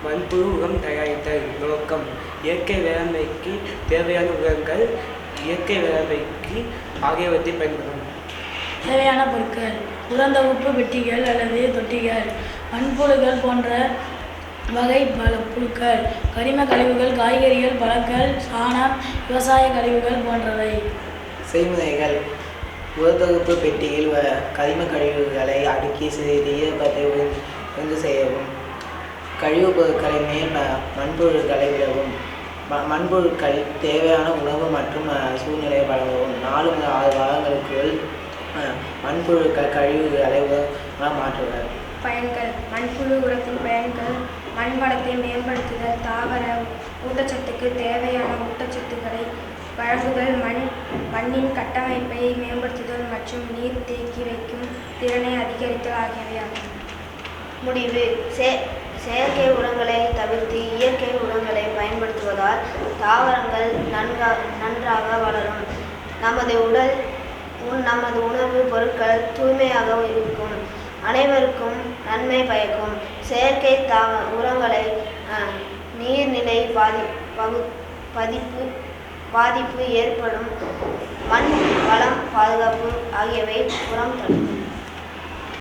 மண்புழு உரம் தயாரித்தல். நோக்கம்: இயற்கை வேளாண்மைக்கு தேவையான உரங்கள், இயற்கை வேளாண்மைக்கு ஆகியவற்றை பயன்படும். தேவையான பொருட்கள்: உரந்தொகுப்பு பெட்டிகள் அல்லது தொட்டிகள், மண்புழுக்கள் போன்ற வகை புழுக்கள், கரிம கழிவுகள், காய்கறிகள், பழங்கள், சாணம், விவசாய கழிவுகள் போன்றவை. செய்முறைகள்: உரத்தொகுப்பு பெட்டியில் கரிம கழிவுகளை அடுக்கி சிறிது ஈரப்பதத்தை உறிஞ்சு செய்யவும். கழிவுப் பொருட்களை மேல் மண்புழுக்களை விடவும். மண்புழுக்கள் தேவையான உணவு மற்றும் சூழ்நிலையை வழங்கவும். 4 முதல் 6 வாரங்களுக்குள் மண்புழுக்கள் கழிவுகளை மாற்றுவர். பயன்கள்: மண்புழு உரத்தின் பயன்கள்: மண் வளத்தை மேம்படுத்துதல், தாவர ஊட்டச்சத்துக்கு தேவையான ஊட்டச்சத்துக்களை வழங்குதல், மண்ணின் கட்டமைப்பை மேம்படுத்துதல் மற்றும் நீர் தேக்கி வைக்கும் திறனை அதிகரித்தல் ஆகியவை ஆகும். முடிவு: செயற்கை உரங்களை தவிர்த்து இயற்கை உரங்களை பயன்படுத்துவதால் தாவரங்கள் நன்றாக வளரும். நமது உணவு பொருட்கள் தூய்மையாக இருக்கும். அனைவருக்கும் நன்மை பயக்கும். செயற்கை உரங்களை நீர்நிலை பாதிப்பு ஏற்படும், மண் வளம் பாதுகாப்பு ஆகியவை உரம் தடுக்கும்.